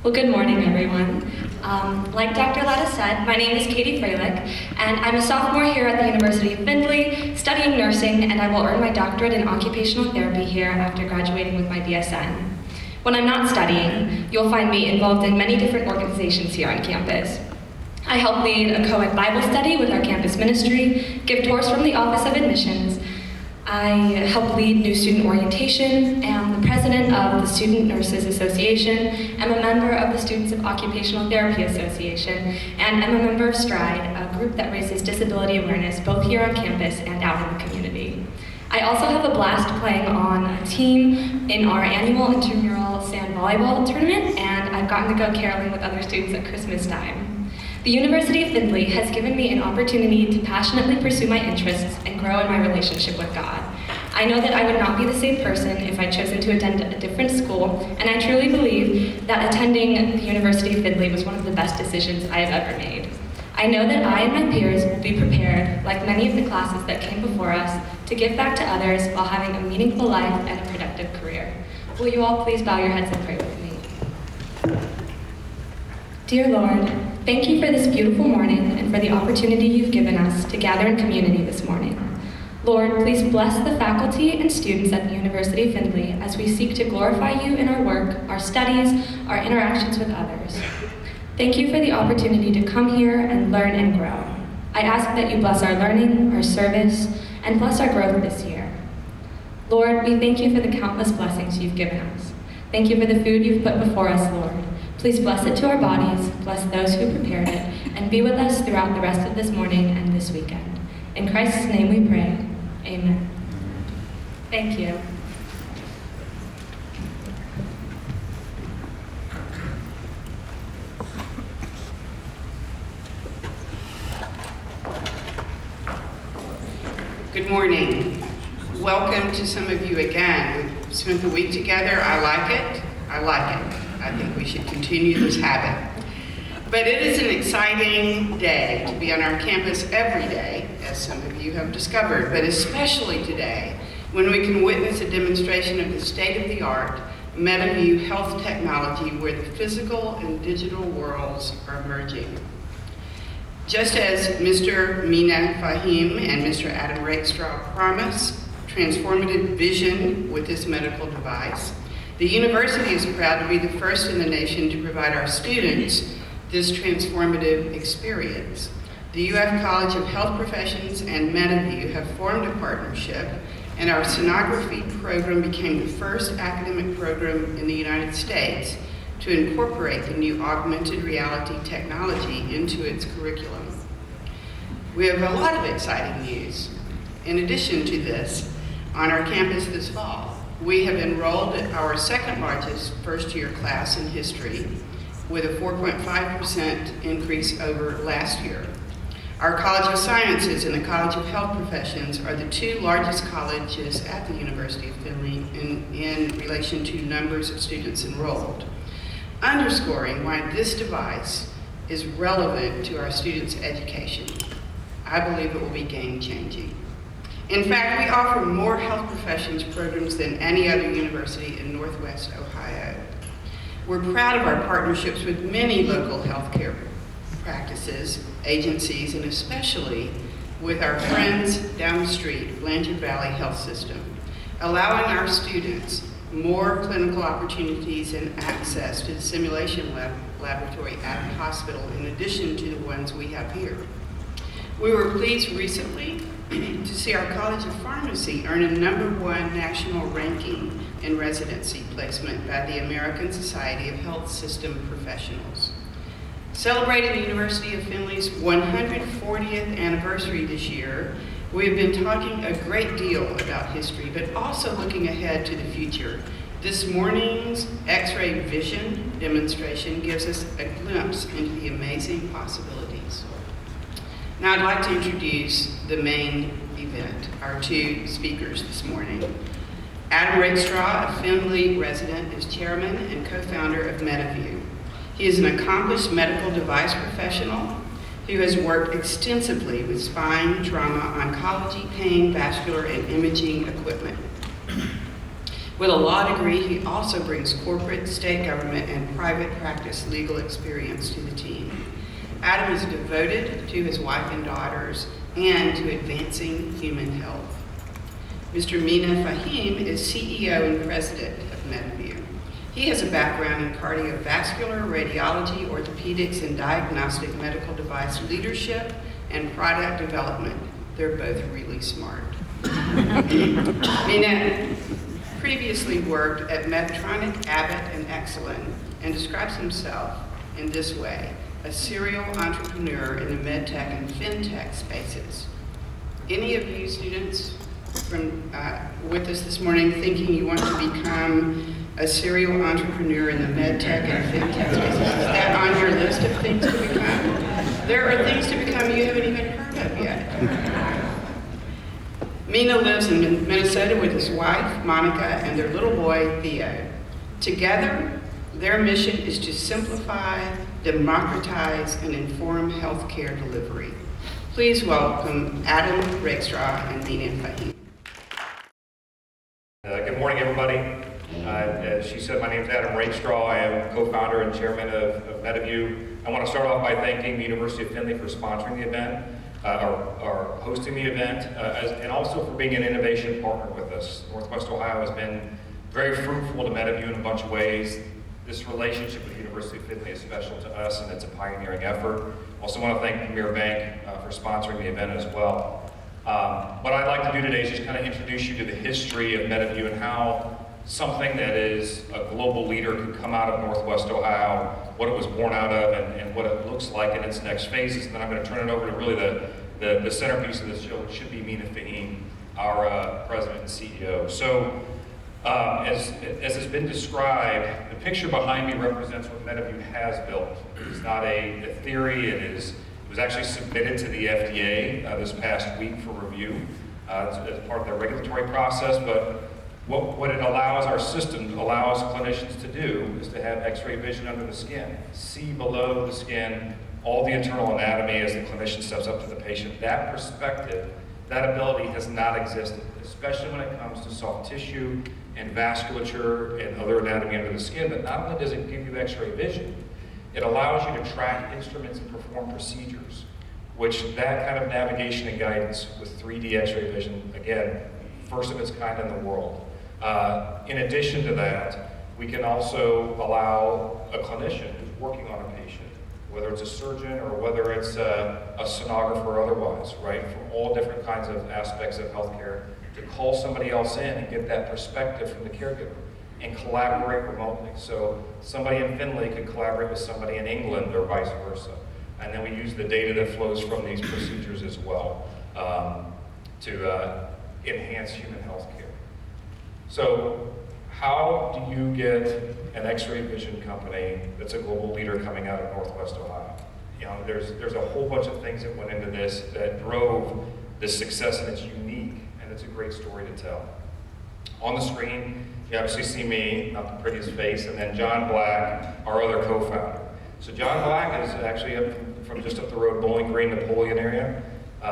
Well, good morning, everyone. Like Dr. Letta said, my name is Katie Freilich, and I'm a sophomore here at the University of Findlay, studying nursing, and I will earn my doctorate in occupational therapy here after graduating with my BSN. When I'm not studying, you'll find me involved in many different organizations here on campus. I help lead a co-ed Bible study with our campus ministry, give tours from the Office of Admissions. I help lead new student orientation, am the president of the Student Nurses Association, am a member of the Students of Occupational Therapy Association, and am a member of STRIDE, a group that raises disability awareness both here on campus and out in the community. I also have a blast playing on a team in our annual intramural sand volleyball tournament, and I've gotten to go caroling with other students at Christmas time. The University of Findlay has given me an opportunity to passionately pursue my interests and grow in my relationship with God. I know that I would not be the same person if I'd chosen to attend a different school, and I truly believe that attending the University of Findlay was one of the best decisions I have ever made. I know that I and my peers will be prepared, like many of the classes that came before us, to give back to others while having a meaningful life and a productive career. Will you all please bow your heads and pray with me? Dear Lord, thank you for this beautiful morning and for the opportunity you've given us to gather in community this morning. Lord, please bless the faculty and students at the University of Findlay as we seek to glorify you in our work, our studies, our interactions with others. Thank you for the opportunity to come here and learn and grow. I ask that you bless our learning, our service, and bless our growth this year. Lord, we thank you for the countless blessings you've given us. Thank you for the food you've put before us, Lord. Please bless it to our bodies, bless those who prepared it, and be with us throughout the rest of this morning and this weekend. In Christ's name we pray, amen. Thank you. Good morning. Welcome to some of you again. We've spent the week together. I like it. I think we should continue this habit. But it is an exciting day to be on our campus every day, as some of you have discovered, but especially today, when we can witness a demonstration of the state-of-the-art Meadowview health technology where the physical and digital worlds are merging. Just as Mr. Mina Fahim and Mr. Adam Rakestraw promise transformative vision with this medical device, the university is proud to be the first in the nation to provide our students this transformative experience. The UF College of Health Professions and Meadowview have formed a partnership, and our sonography program became the first academic program in the United States to incorporate the new augmented reality technology into its curriculum. We have a lot of exciting news. In addition to this, on our campus this fall, we have enrolled our second largest first-year class in history with a 4.5% increase over last year. Our College of Sciences and the College of Health Professions are the two largest colleges at the University of Findlay in relation to numbers of students enrolled, underscoring why this device is relevant to our students' education. I believe it will be game-changing. In fact, we offer more health professions programs than any other university in Northwest Ohio. We're proud of our partnerships with many local healthcare practices, agencies, and especially with our friends down the street, Blanchard Valley Health System, allowing our students more clinical opportunities and access to the simulation laboratory at the hospital in addition to the ones we have here. We were pleased recently to see our College of Pharmacy earn a #1 national ranking in residency placement by the American Society of Health System Professionals. Celebrating the University of Findlay's 140th anniversary this year, we have been talking a great deal about history, but also looking ahead to the future. This morning's X-ray vision demonstration gives us a glimpse into the amazing possibilities. Now I'd like to introduce the main event, our two speakers this morning. Adam Rakestraw, a Findlay resident, is chairman and co-founder of Meadowview. He is an accomplished medical device professional who has worked extensively with spine, trauma, oncology, pain, vascular, and imaging equipment. With a law degree, he also brings corporate, state government, and private practice legal experience to the team. Adam is devoted to his wife and daughters and to advancing human health. Mr. Mina Fahim is CEO and president of MediView. He has a background in cardiovascular, radiology, orthopedics, and diagnostic medical device leadership and product development. They're both really smart. Mina previously worked at Medtronic, Abbott, and Exelon, and describes himself in this way: a serial entrepreneur in the medtech and fintech spaces. Any of you students from with us this morning thinking you want to become a serial entrepreneur in the medtech and fintech spaces? Is that on your list of things to become? There are things to become you haven't even heard of yet. Mina lives in Minnesota with his wife, Monica, and their little boy, Theo. Together, their mission is to simplify, democratize, and inform healthcare delivery. Please welcome Adam Rakestraw and Mina Fahim. Good morning, everybody. As she said, my name is Adam Rakestraw. I am co-founder and chairman of MediView. I want to start off by thanking the University of Findlay for sponsoring the event, or hosting the event, and also for being an innovation partner with us. Northwest Ohio has been very fruitful to MediView in a bunch of ways. This relationship with the University of Findlay is special to us, and it's a pioneering effort. Also want to thank Premier Bank for sponsoring the event as well. What I'd like to do today is just kind of introduce you to the history of MediView and how something that is a global leader could come out of Northwest Ohio, what it was born out of, and what it looks like in its next phases. And then I'm going to turn it over to really the centerpiece of this show, which should be Mina Fahim, our president and CEO. So, as has been described, the picture behind me represents what MediView has built. It's not a theory. It was actually submitted to the FDA this past week for review as part of their regulatory process. But what it allows our system, allows clinicians to do, is to have X-ray vision under the skin, see below the skin all the internal anatomy as the clinician steps up to the patient. That perspective, that ability has not existed, especially when it comes to soft tissue and vasculature and other anatomy under the skin. But not only does it give you X-ray vision, it allows you to track instruments and perform procedures, which that kind of navigation and guidance with 3D X-ray vision, again, first of its kind in the world. In addition to that, we can also allow a clinician who's working on a patient, whether it's a surgeon or whether it's a sonographer or otherwise, right, from all different kinds of aspects of healthcare, to call somebody else in and get that perspective from the caregiver and collaborate remotely. So somebody in Findlay could collaborate with somebody in England or vice versa. And then we use the data that flows from these procedures as well to enhance human health care. So how do you get an X-ray vision company that's a global leader coming out of Northwest Ohio? You know, there's a whole bunch of things that went into this that drove this success, and it's unique, and it's a great story to tell. On the screen, you obviously see me, not the prettiest face, and then John Black, our other co-founder. So John Black is actually up from just up the road, Bowling Green, Napoleon area.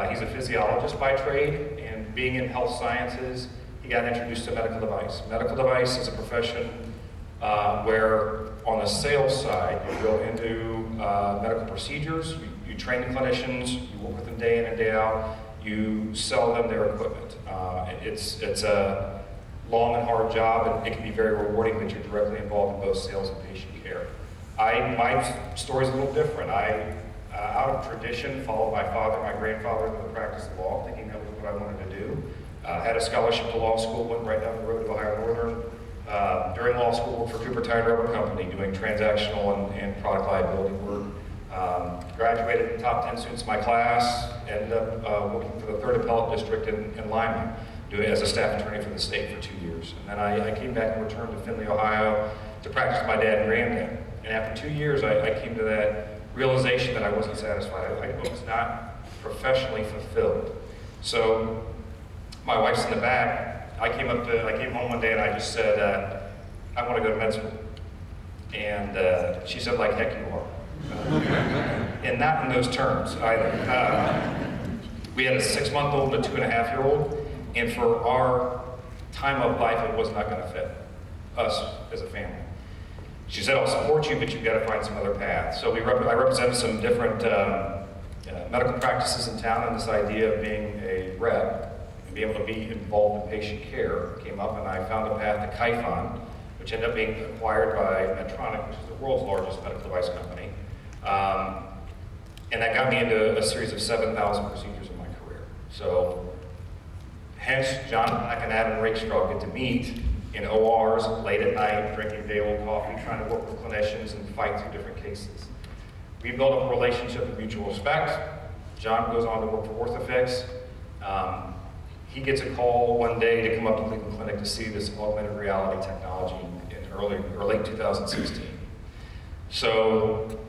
He's a physiologist by trade, and being in health sciences, he got introduced to medical device. Medical device is a profession where on the sales side, you go into medical procedures, you train the clinicians, you work with them day in and day out, you sell them their equipment. It's a long and hard job, and it can be very rewarding, but you're directly involved in both sales and patient care. My story's a little different. Out of tradition, followed my father, my grandfather into the practice of law, thinking that was what I wanted to do. Had a scholarship to law school, went right down the road to Ohio Northern. During law school, worked for Cooper Tire Rubber Company, doing transactional and product liability work. Graduated in the top 10 students in my class, ended up working for the 3rd Appellate District in Lyman, doing as a staff attorney for the state for 2 years. And then I came back and returned to Findlay, Ohio to practice with my dad and granddad. And after 2 years, I came to that realization that I wasn't satisfied. I was not professionally fulfilled. So my wife's in the back. I came home one day and I just said, I want to go to med school. And she said, like heck you are. And not in those terms either. We had a 6-month-old and a 2.5-year-old, and for our time of life, it was not going to fit us as a family. She said, I'll support you, but you've got to find some other path. So I represented some different medical practices in town, and this idea of being a rep and being able to be involved in patient care came up, and I found a path to Kaifon, which ended up being acquired by Medtronic, which is the world's largest medical device company. And that got me into a series of 7,000 procedures in my career. So, hence, John Black and Adam Rakestraw get to meet in ORs late at night, drinking day-old coffee, trying to work with clinicians and fight through different cases. We built up a relationship of mutual respect. John goes on to work for Orthofix. He gets a call one day to come up to Cleveland Clinic to see this augmented reality technology in late 2016. So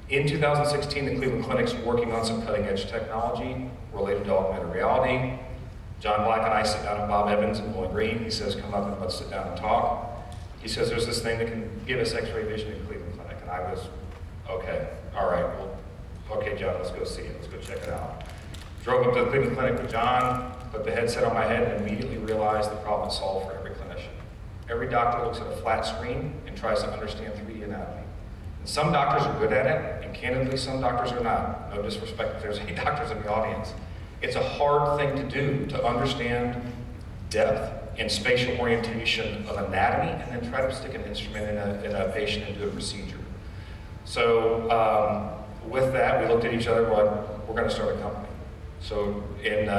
in 2016, the Cleveland Clinic's working on some cutting-edge technology related to augmented reality. John Black and I sit down with Bob Evans and Lloyd Green. He says, come up and let's sit down and talk. He says, there's this thing that can give us x-ray vision in Cleveland Clinic. And I was, okay, all right, well, okay, John, let's go see it. Let's go check it out. Drove up to the Cleveland Clinic with John, put the headset on my head, and immediately realized the problem is solved for every clinician. Every doctor looks at a flat screen and tries to understand 3D anatomy. And some doctors are good at it, and candidly, some doctors are not. No disrespect if there's any doctors in the audience. It's a hard thing to do, to understand depth and spatial orientation of anatomy, and then try to stick an instrument in a patient and do a procedure. So with that, we looked at each other, we're going to start a company. So in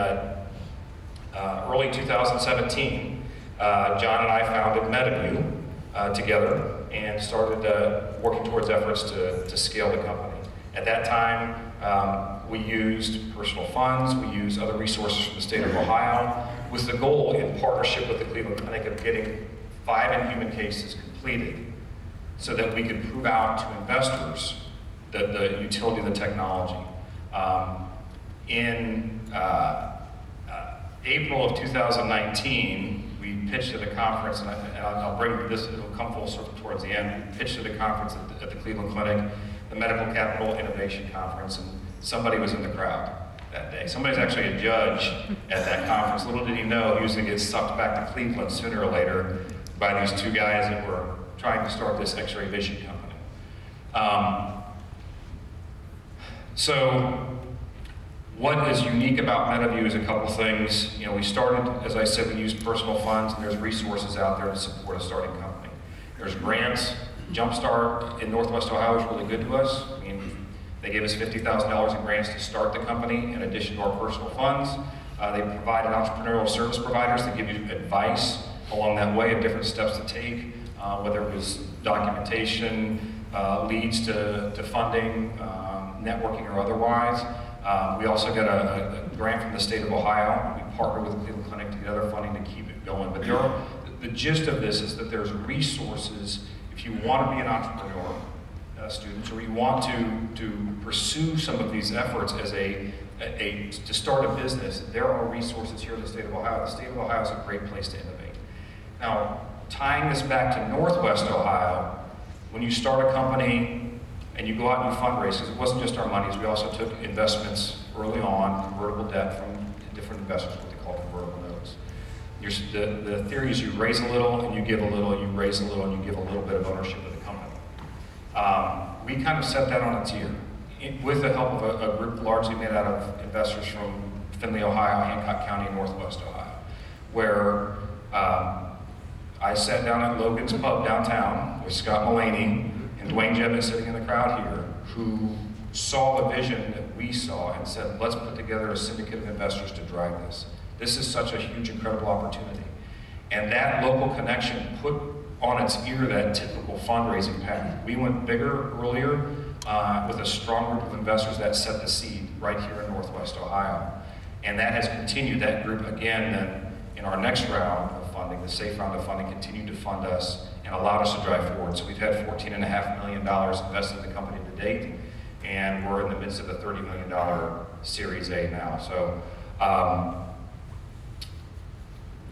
early 2017, John and I founded MediView together and started working towards efforts to scale the company. At that time, we used personal funds, we used other resources from the state of Ohio, with the goal, in partnership with the Cleveland Clinic, of getting 5 in-human cases completed so that we could prove out to investors the utility of the technology. In April of 2019, we pitched at a conference, and I'll bring this, it'll come full circle towards the end. We pitched at a conference at the Cleveland Clinic, the Medical Capital Innovation Conference, and somebody was in the crowd that day. Somebody's actually a judge at that conference. Little did he know he was going to get sucked back to Cleveland sooner or later by these 2 guys that were trying to start this X-ray vision company. So what is unique about MediView is a couple things. You know, we started, as I said, we used personal funds, and there's resources out there to support a starting company. There's grants. Jumpstart in Northwest Ohio is really good to us. I mean, they gave us $50,000 in grants to start the company in addition to our personal funds. They provided entrepreneurial service providers to give you advice along that way of different steps to take, whether it was documentation, leads to funding, networking or otherwise. We also got a grant from the state of Ohio. We partnered with the Cleveland Clinic to get other funding to keep it going. But the gist of this is that there's resources if you want to be an entrepreneur, students, or you want to pursue some of these efforts as to start a business. There are resources here in the state of Ohio. The state of Ohio is a great place to innovate. Now, tying this back to Northwest Ohio, when you start a company and you go out and you fundraise, because it wasn't just our monies, we also took investments early on, convertible debt from different investors, what they call convertible notes. The theory is you raise a little and you give a little, you raise a little and you give a little bit of ownership of the company. We kind of set that on its ear with the help of a group largely made out of investors from Findlay, Ohio, Hancock County, and Northwest Ohio, where I sat down at Logan's Pub downtown with Scott Mulaney and Dwayne Jevett sitting in the crowd here, who saw the vision that we saw and said, let's put together a syndicate of investors to drive this. This is such a huge, incredible opportunity. And that local connection put on its ear that typical fundraising path. We went bigger earlier with a strong group of investors that set the seed right here in Northwest Ohio. And that has continued. That group, again, then in our next round of funding, the SAFE round of funding, continued to fund us and allowed us to drive forward. So we've had $14.5 million invested in the company to date, and we're in the midst of a $30 million Series A now. So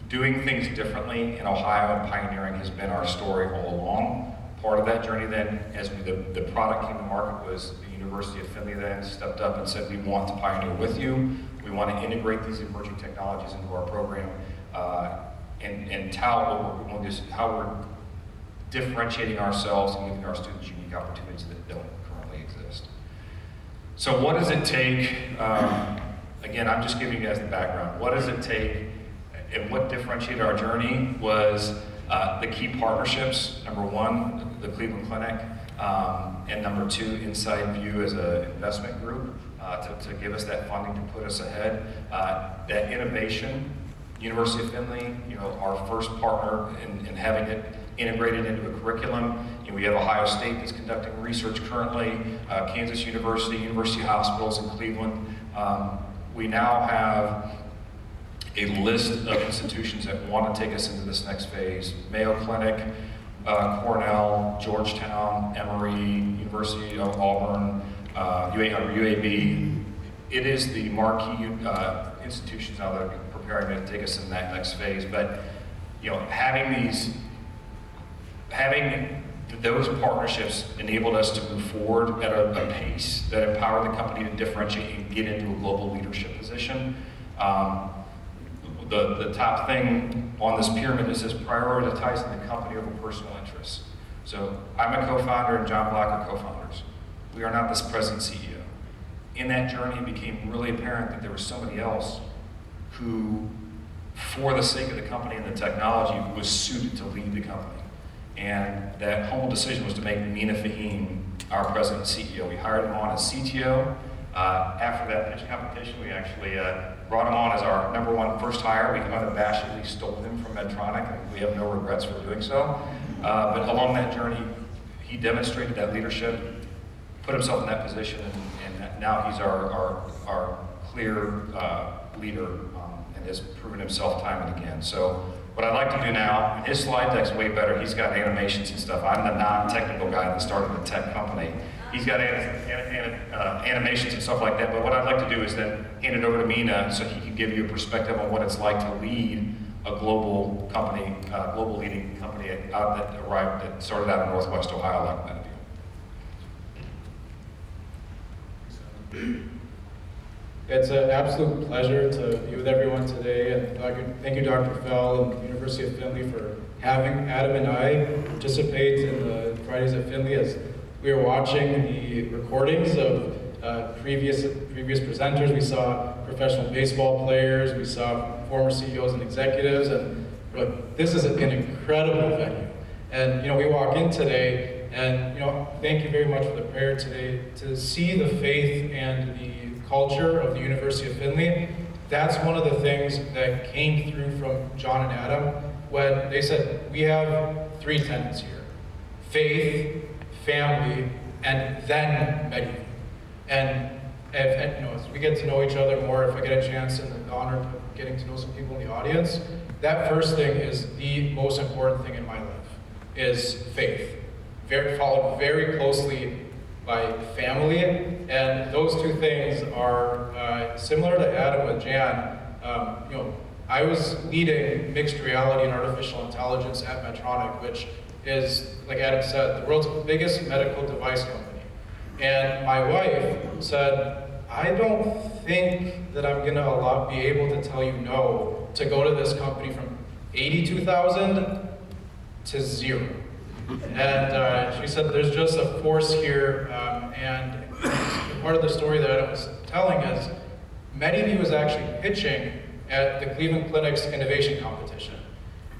doing things differently in Ohio and pioneering has been our story all along. Part of that journey then, as the product came to market, was the University of Findlay then stepped up and said, we want to pioneer with you. We want to integrate these emerging technologies into our program. and tout what how we're differentiating ourselves and giving our students unique opportunities that don't currently exist. So what does it take? Again, I'm just giving you guys the background. What does it take, and what differentiated our journey was the key partnerships. Number one, the Cleveland Clinic, and number two, MediView as an investment group to give us that funding to put us ahead. That innovation, University of Findlay, our first partner in having it integrated into a curriculum. We have Ohio State that's conducting research currently, Kansas University, University Hospitals in Cleveland. We now have a list of institutions that want to take us into this next phase. Mayo Clinic, Cornell, Georgetown, Emory, University of Auburn, UAB. It is the marquee institutions now that are preparing to take us in that next phase. But having those partnerships enabled us to move forward at a pace that empowered the company to differentiate and get into a global leadership position. The top thing on this pyramid is prioritizing the company over personal interests. So I'm a co-founder and John Black are co-founders. We are not this present CEO. In that journey, it became really apparent that there was somebody else who, for the sake of the company and the technology, was suited to lead the company. And that humble decision was to make Mina Fahim our president and CEO. We hired him on as CTO. After that pitch competition, we actually brought him on as our number one first hire. We unabashedly stole him from Medtronic, and we have no regrets for doing so. But along that journey, he demonstrated that leadership, put himself in that position, and now he's our clear leader and has proven himself time and again. So what I'd like to do now, and his slide deck's way better. He's got animations and stuff. I'm the non-technical guy that started the tech company. He's got animations and stuff like that, but what I'd like to do is then hand it over to Mina so he can give you a perspective on what it's like to lead a global company, global leading company that started out in Northwest Ohio like Meadowview. It's an absolute pleasure to be with everyone today, and thank you, Dr. Fell and the University of Findlay for having Adam and I participate in the Fridays at Findlay. As we were watching the recordings of previous presenters, we saw professional baseball players, we saw former CEOs and executives, and we're like, this is an incredible venue. And we walk in today, and thank you very much for the prayer today. To see the faith and the culture of the University of Findlay, that's one of the things that came through from John and Adam when they said, we have three tenets here: faith, family, and then MediView. And as we get to know each other more, if I get a chance and the honor of getting to know some people in the audience, that first thing is the most important thing in my life, is faith. Followed very closely by family, and those two things are similar to Adam with Jan. I was leading mixed reality and artificial intelligence at Medtronic, which is, like Adam said, the world's biggest medical device company. And my wife said, I don't think that I'm gonna be able to tell you no to go to this company from 82,000 to 0. And she said there's just a force here, and part of the story that Adam was telling is MediView was actually pitching at the Cleveland Clinic's innovation competition.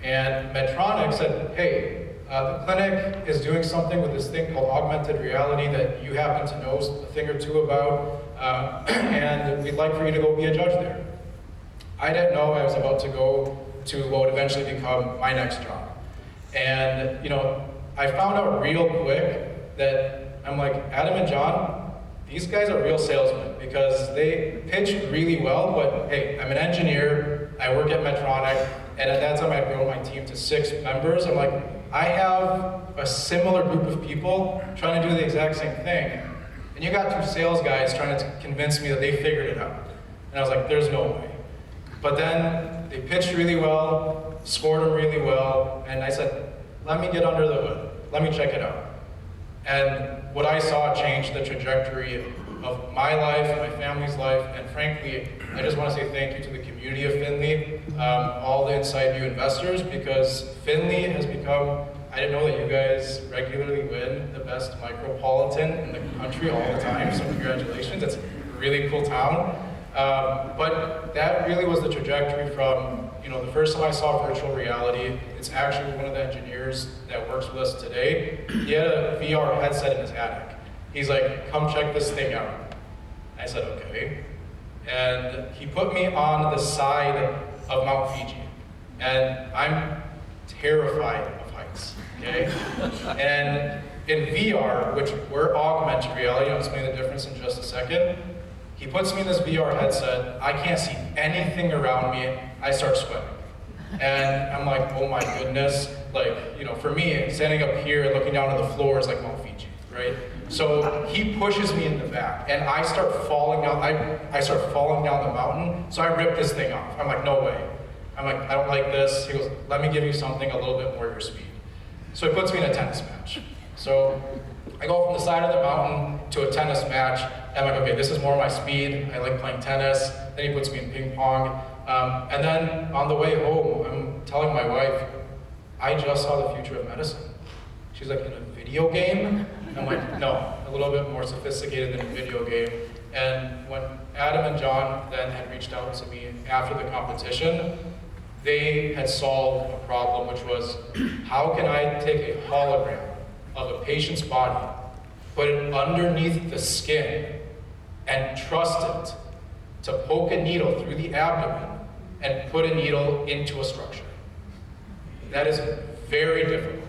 And Medtronic said, hey, the clinic is doing something with this thing called augmented reality that you happen to know a thing or two about, and we'd like for you to go be a judge there. I didn't know I was about to go to what would eventually become my next job. And I found out real quick that I'm like, Adam and John, these guys are real salesmen because they pitch really well, but hey, I'm an engineer, I work at Medtronic, and at that time I grew my team to 6 members. I'm like, I have a similar group of people trying to do the exact same thing, and you got 2 sales guys trying to convince me that they figured it out. And I was like, there's no way. But then they pitched really well, scored them really well, and I said, let me get under the hood. Let me check it out. And what I saw changed the trajectory of my life, my family's life, and frankly, I just want to say thank you to the community of Findlay, all the Inside View investors, because Findlay has become, I didn't know that you guys regularly win the best micropolitan in the country all the time, so congratulations, it's a really cool town. But that really was the trajectory from, the first time I saw virtual reality. It's actually one of the engineers that works with us today. He had a VR headset in his attic. He's like, come check this thing out. I said, okay. And he put me on the side of Mount Fiji. And I'm terrified of heights, okay? And in VR, which we're augmented reality, I'll explain the difference in just a second. He puts me in this VR headset, I can't see anything around me, I start sweating. And I'm like, oh my goodness, for me, standing up here and looking down at the floor is like Mount Fiji, right? So he pushes me in the back, and I start falling down, I start falling down the mountain, so I rip this thing off. I'm like, no way. I'm like, I don't like this. He goes, let me give you something a little bit more your speed. So he puts me in a tennis match. So I go from the side of the mountain to a tennis match. I'm like, okay, this is more my speed. I like playing tennis. Then he puts me in ping pong. And then on the way home, I'm telling my wife, I just saw the future of medicine. She's like, in a video game? I'm like, no, a little bit more sophisticated than a video game. And when Adam and John then had reached out to me after the competition, they had solved a problem, which was, how can I take a hologram of a patient's body, put it underneath the skin, and trust it to poke a needle through the abdomen and put a needle into a structure. That is very difficult.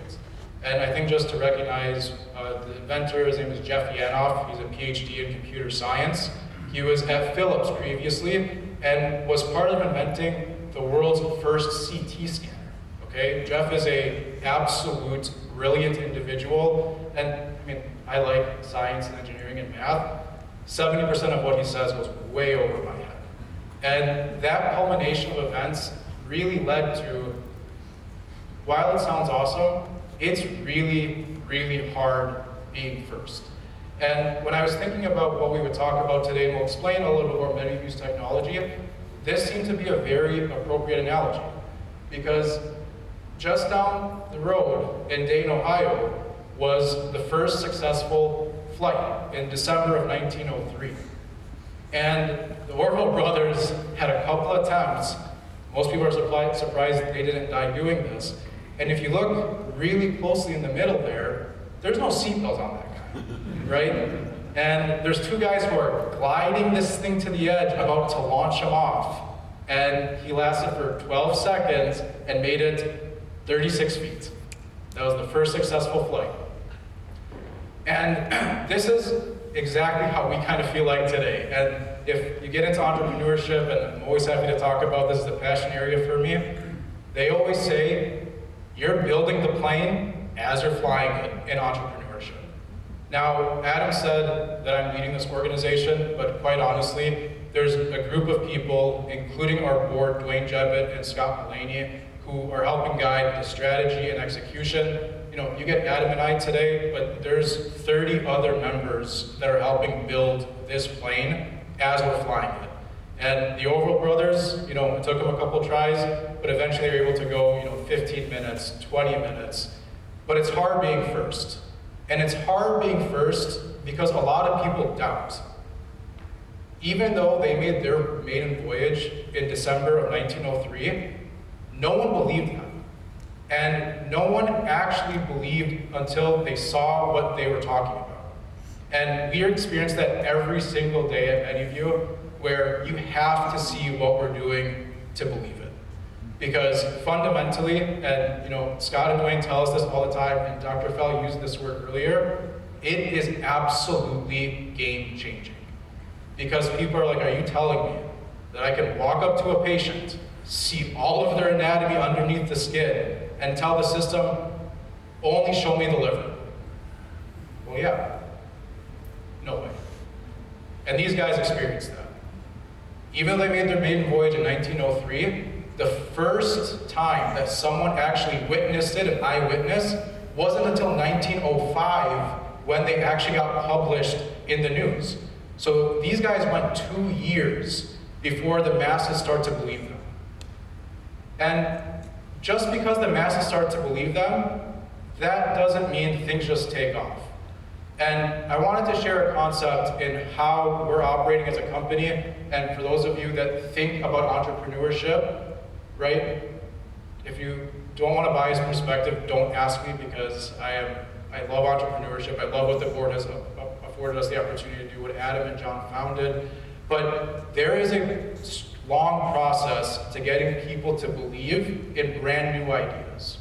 And I think just to recognize the inventor, his name is Jeff Yanoff. He's a PhD in computer science. He was at Philips previously and was part of inventing the world's first CT scanner. Okay, Jeff is an absolute brilliant individual, and I like science and engineering and math. 70% of what he says goes way over my head. And that culmination of events really led to, while it sounds awesome, it's really, really hard being first. And when I was thinking about what we would talk about today, and we'll explain a little bit more MediView's technology, this seemed to be a very appropriate analogy, because just down the road in Dayton, Ohio, was the first successful flight in December of 1903. And the Orville brothers had a couple attempts. Most people are surprised they didn't die doing this. And if you look really closely in the middle there's no seatbelt on that guy, right? And there's two guys who are gliding this thing to the edge, about to launch him off. And he lasted for 12 seconds and made it 36 feet. That was the first successful flight. And this is exactly how we kind of feel like today. And if you get into entrepreneurship, and I'm always happy to talk about this, is a passion area for me, they always say, you're building the plane as you're flying it in entrepreneurship. Now, Adam said that I'm leading this organization, but quite honestly, there's a group of people, including our board, Dwayne Jebbett and Scott Mulaney, who are helping guide the strategy and execution. You get Adam and I today, but there's 30 other members that are helping build this plane as we're flying it. And the Orville brothers, it took them a couple tries, but eventually they were able to go, 15 minutes, 20 minutes. But it's hard being first. And it's hard being first because a lot of people doubt. Even though they made their maiden voyage in December of 1903, no one believed them. And no one actually believed until they saw what they were talking about. And we experience that every single day at MediView, where you have to see what we're doing to believe it. Because fundamentally, and Scott and Dwayne tell us this all the time, and Dr. Fell used this word earlier, it is absolutely game-changing. Because people are like, are you telling me that I can walk up to a patient, see all of their anatomy underneath the skin, and tell the system, only show me the liver? Well, yeah. No way. And these guys experienced that. Even though they made their maiden voyage in 1903, the first time that someone actually witnessed it, an eyewitness, wasn't until 1905 when they actually got published in the news. So these guys went 2 years before the masses start to believe them. And just because the masses start to believe them, that doesn't mean things just take off. And I wanted to share a concept in how we're operating as a company, and for those of you that think about entrepreneurship, right? If you don't want a biased perspective, don't ask me, because I love entrepreneurship. I love what the board has afforded us the opportunity to do, what Adam and John founded. But there is a long process to getting people to believe in brand new ideas.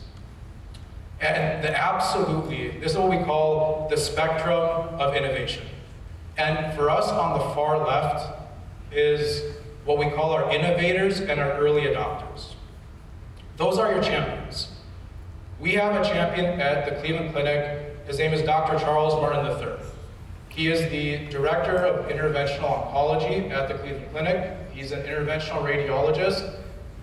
And this is what we call the spectrum of innovation. And for us on the far left is what we call our innovators and our early adopters. Those are your champions. We have a champion at the Cleveland Clinic. His name is Dr. Charles Martin III. He is the Director of Interventional Oncology at the Cleveland Clinic. He's an interventional radiologist,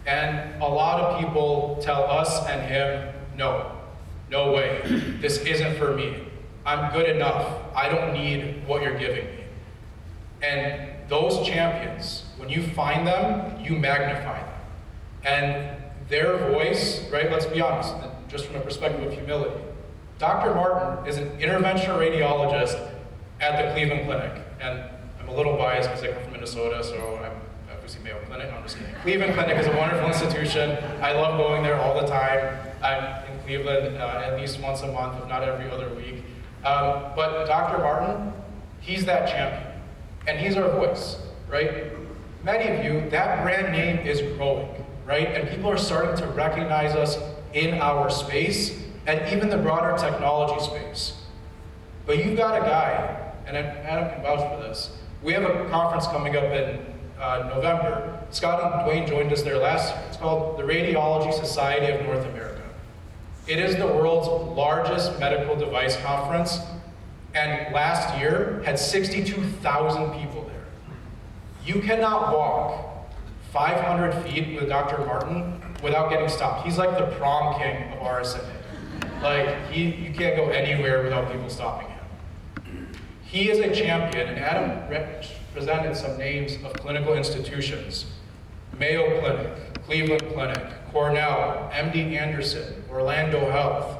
and a lot of people tell us and him, no way, this isn't for me. I'm good enough. I don't need what you're giving me. And those champions, when you find them, you magnify them. And their voice, right, let's be honest, just from a perspective of humility, Dr. Martin is an interventional radiologist at the Cleveland Clinic. And I'm a little biased because I come from Minnesota, so I'm obviously Mayo Clinic. No, I'm just kidding. Cleveland Clinic is a wonderful institution. I love going there all the time. I'm in Cleveland at least once a month, if not every other week. But Dr. Martin, he's that champion. And he's our voice, right? MediView, that brand name is growing, right? And people are starting to recognize us in our space and even the broader technology space. But you've got a guy, and Adam can vouch for this. We have a conference coming up in November. Scott and Dwayne joined us there last year. It's called the Radiology Society of North America. It is the world's largest medical device conference, and last year had 62,000 people there. You cannot walk 500 feet with Dr. Martin without getting stopped. He's like the prom king of RSNA. Like, you can't go anywhere without people stopping him. He is a champion, and Adam presented some names of clinical institutions. Mayo Clinic, Cleveland Clinic, Cornell, MD Anderson, Orlando Health.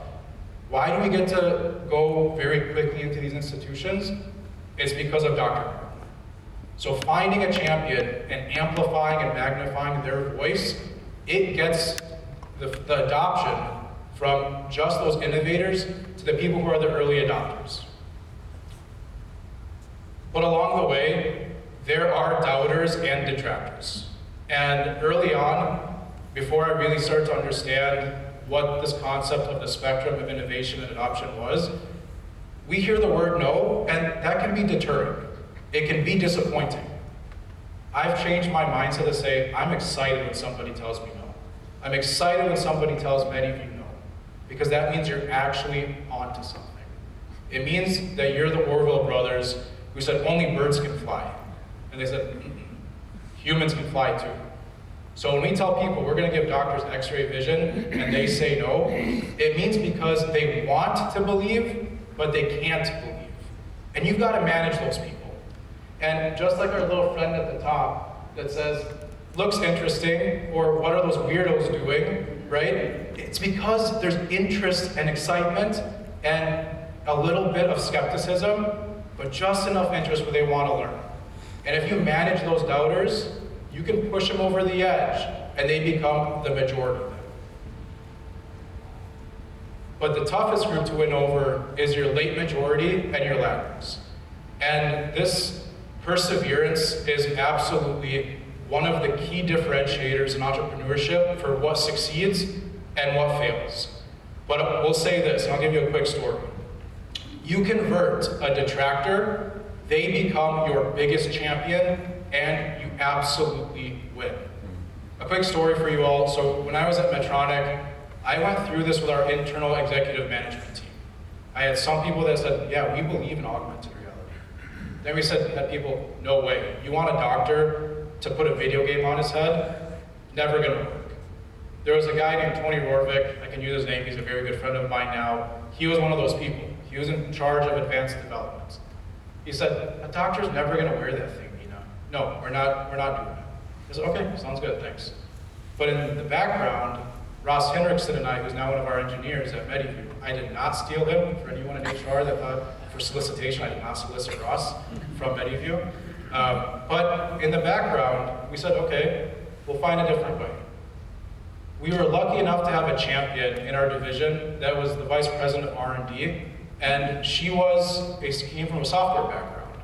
Why do we get to go very quickly into these institutions? It's because of Dr. Martin. So finding a champion and amplifying and magnifying their voice, it gets the adoption from just those innovators to the people who are the early adopters. But along the way, there are doubters and detractors. And early on, before I really started to understand what this concept of the spectrum of innovation and adoption was, we hear the word no, and that can be deterring. It can be disappointing. I've changed my mindset to say, I'm excited when somebody tells me no. I'm excited when somebody tells MediView no, because that means you're actually onto something. It means that you're the Orville brothers who said only birds can fly. And they said, humans can fly too. So when we tell people we're going to give doctors x-ray vision and they say no, it means because they want to believe, but they can't believe. And you've got to manage those people. And just like our little friend at the top that says, looks interesting, or what are those weirdos doing, right? It's because there's interest and excitement and a little bit of skepticism, but just enough interest where they want to learn. And if you manage those doubters, you can push them over the edge, and they become the majority of them. But the toughest group to win over is your late majority and your laggards. And this perseverance is absolutely one of the key differentiators in entrepreneurship for what succeeds and what fails. But we'll say this, and I'll give you a quick story. You convert a detractor, they become your biggest champion, and you absolutely win. A quick story for you all. So when I was at Medtronic, I went through this with our internal executive management team. I had some people that said, yeah, we believe in augmented reality. Then we had people, no way. You want a doctor to put a video game on his head? Never gonna work. There was a guy named Tony Rorvik, I can use his name, he's a very good friend of mine now. He was one of those people. He was in charge of advanced development. He said, a doctor's never gonna wear that thing, Nina. No, we're not doing that. I said, okay, sounds good, thanks. But in the background, Ross Henriksen and I, who's now one of our engineers at MediView, I did not steal him. For anyone in HR that thought for solicitation, I did not solicit Ross from MediView. But in the background, we said, okay, we'll find a different way. We were lucky enough to have a champion in our division that was the vice president of R&D, and she came from a software background.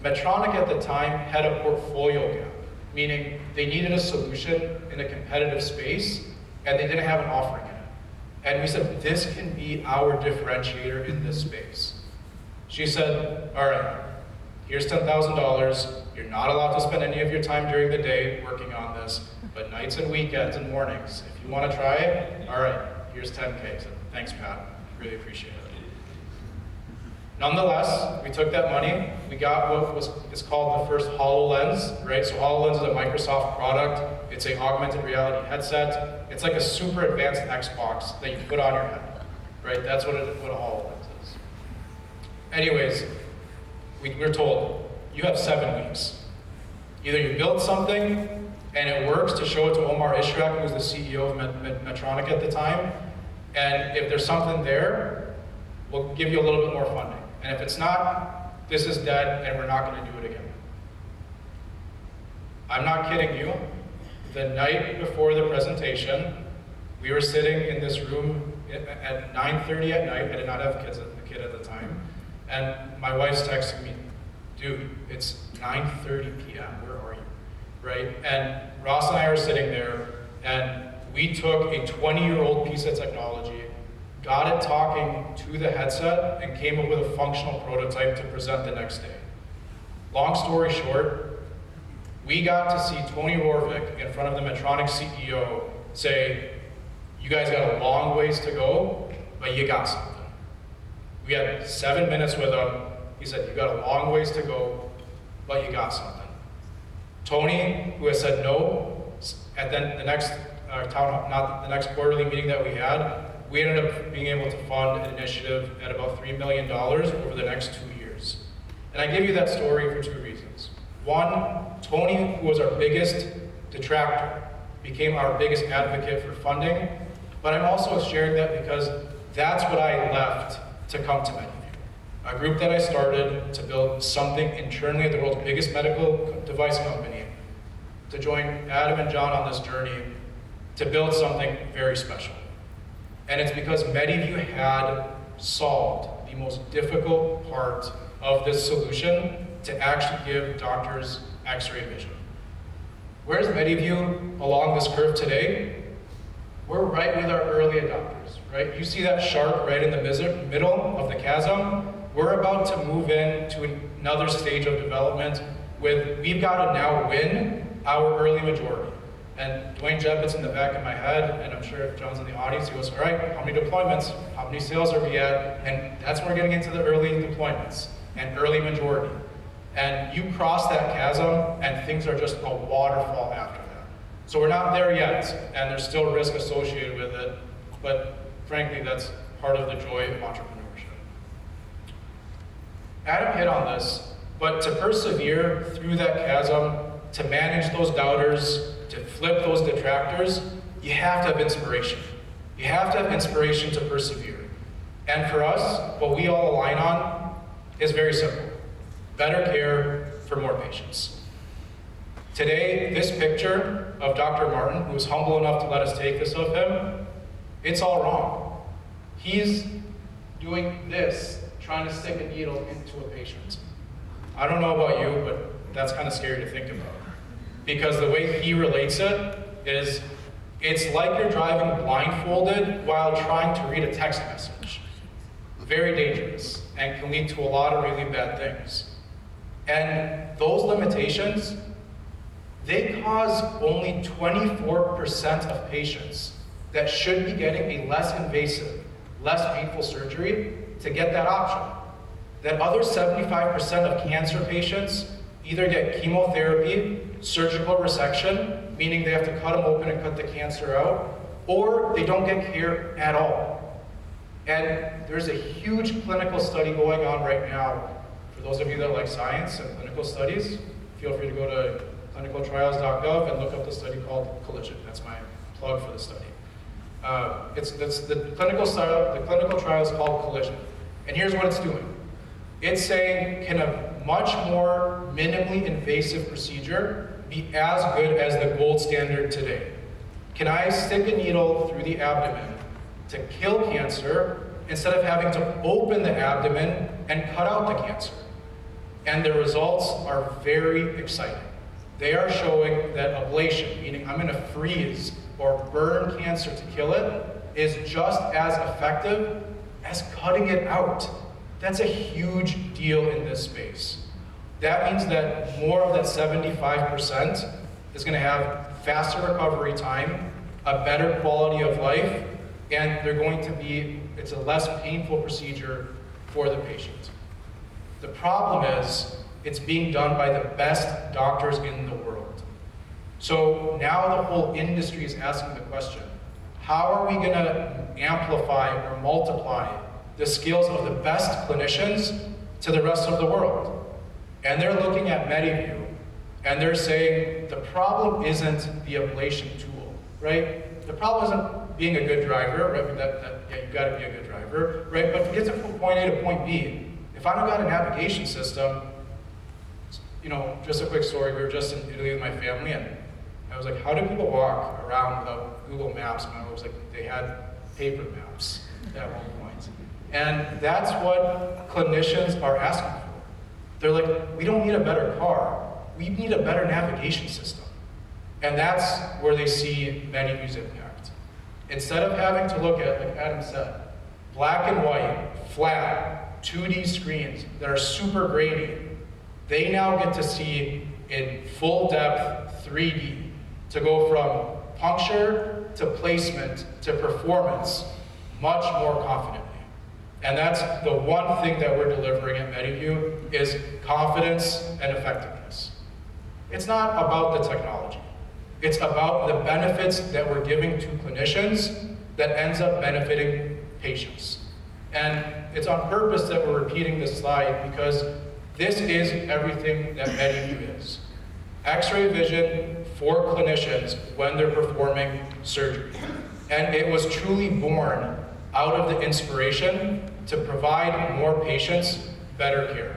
Medtronic at the time had a portfolio gap, meaning they needed a solution in a competitive space, and they didn't have an offering in it. And we said, this can be our differentiator in this space. She said, all right, here's $10,000. You're not allowed to spend any of your time during the day working on this, but nights and weekends and mornings, if you want to try it, all right, here's 10K. So thanks, Pat. Really appreciate it. Nonetheless, we took that money. We got what is called the first HoloLens, right? So HoloLens is a Microsoft product. It's an augmented reality headset. It's like a super advanced Xbox that you put on your head, right? That's what a HoloLens is. Anyways, we're told, you have 7 weeks. Either you build something and it works to show it to Omar Ishrak, who's the CEO of Medtronic at the time, and if there's something there, we'll give you a little bit more funding. And if it's not, this is dead and we're not going to do it again. I'm not kidding you. The night before the presentation, we were sitting in this room at 9:30 at night. I did not have a kid at the time. And my wife's texting me, dude, it's 9:30 p.m., where are you? Right? And Ross and I are sitting there, and we took a 20-year-old piece of technology, got it talking to the headset, and came up with a functional prototype to present the next day. Long story short, we got to see Tony Rorvik in front of the Medtronic CEO say, you guys got a long ways to go, but you got something. We had 7 minutes with him. He said, you got a long ways to go, but you got something. Tony, who has said no, at the next quarterly meeting that we had, we ended up being able to fund an initiative at about $3 million over the next 2 years. And I give you that story for 2 reasons. One, Tony, who was our biggest detractor, became our biggest advocate for funding, but I'm also sharing that because that's what I left to come to MediView, a group that I started to build something internally at the world's biggest medical device company, to join Adam and John on this journey to build something very special. And it's because MediView had solved the most difficult part of this solution to actually give doctors X-ray vision. Where's MediView along this curve today? We're right with our early adopters, right? You see that shark right in the middle of the chasm? We're about to move into another stage of development we've got to now win our early majority. And Dwayne Jeppet's in the back of my head, and I'm sure if John's in the audience, he goes, all right, how many deployments? How many sales are we at? And that's when we're getting into the early deployments and early majority. And you cross that chasm, and things are just a waterfall after that. So we're not there yet, and there's still risk associated with it, but frankly, that's part of the joy of entrepreneurship. Adam hit on this, but to persevere through that chasm, to manage those doubters, to flip those detractors, you have to have inspiration. You have to have inspiration to persevere. And for us, what we all align on is very simple. Better care for more patients. Today, this picture of Dr. Martin, who was humble enough to let us take this of him, it's all wrong. He's doing this, trying to stick a needle into a patient. I don't know about you, but that's kind of scary to think about. Because the way he relates it is, it's like you're driving blindfolded while trying to read a text message. Very dangerous, and can lead to a lot of really bad things. And those limitations, they cause only 24% of patients that should be getting a less invasive, less painful surgery to get that option. That other 75% of cancer patients either get chemotherapy, surgical resection, meaning they have to cut them open and cut the cancer out, or they don't get care at all. And there's a huge clinical study going on right now For those of you that like science and clinical studies, feel free to go to clinicaltrials.gov and look up the study called Collision. That's my plug for the study. The clinical trial is called Collision. And here's what it's doing. It's saying, can a much more minimally invasive procedure be as good as the gold standard today? Can I stick a needle through the abdomen to kill cancer instead of having to open the abdomen and cut out the cancer? And the results are very exciting. They are showing that ablation, meaning I'm going to freeze or burn cancer to kill it, is just as effective as cutting it out. That's a huge deal in this space. That means that more of that 75% is going to have faster recovery time, a better quality of life, and it's a less painful procedure for the patient. The problem is, it's being done by the best doctors in the world. So now the whole industry is asking the question, how are we going to amplify or multiply the skills of the best clinicians to the rest of the world? And they're looking at MediView, and they're saying the problem isn't the ablation tool, right? The problem isn't being a good driver, right? You've got to be a good driver, right? But to get from point A to point B, if I don't got a navigation system, just a quick story, we were just in Italy with my family, and I was like, how do people walk around without Google Maps? And I was like, they had paper maps at one point. And that's what clinicians are asking for. They're like, we don't need a better car, we need a better navigation system. And that's where they see MediView's impact. Instead of having to look at, like Adam said, black and white, flat, 2D screens that are super grainy, they now get to see in full depth 3D, to go from puncture to placement to performance much more confidently. And that's the one thing that we're delivering at MediView is confidence and effectiveness. It's not about the technology. It's about the benefits that we're giving to clinicians that ends up benefiting patients. And it's on purpose that we're repeating this slide because this is everything that MediView is. X-ray vision for clinicians when they're performing surgery. And it was truly born out of the inspiration to provide more patients better care.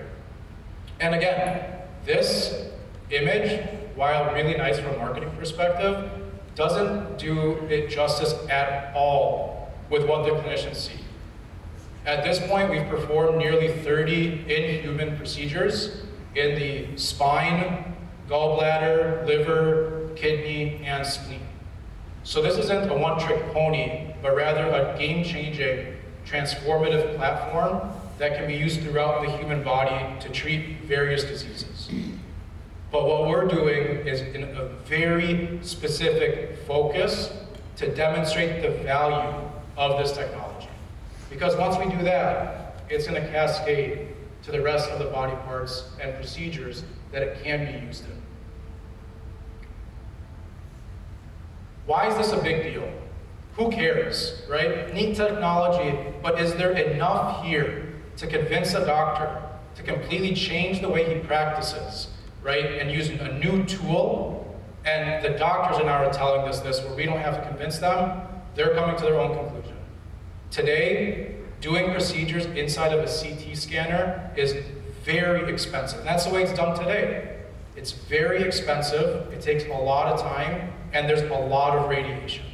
And again, this image, while really nice from a marketing perspective, doesn't do it justice at all with what the clinicians see. At this point, we've performed nearly 30 in-human procedures in the spine, gallbladder, liver, kidney, and spleen. So this isn't a one-trick pony, but rather a game-changing, transformative platform that can be used throughout the human body to treat various diseases. But what we're doing is in a very specific focus to demonstrate the value of this technology. Because once we do that, it's going to cascade to the rest of the body parts and procedures that it can be used in. Why is this a big deal? Who cares, right? Neat technology, but is there enough here to convince a doctor to completely change the way he practices, right? And using a new tool, and the doctors are now telling us this, where we don't have to convince them, they're coming to their own conclusion. Today, doing procedures inside of a CT scanner is very expensive. That's the way it's done today. It's very expensive, it takes a lot of time, and there's a lot of radiation.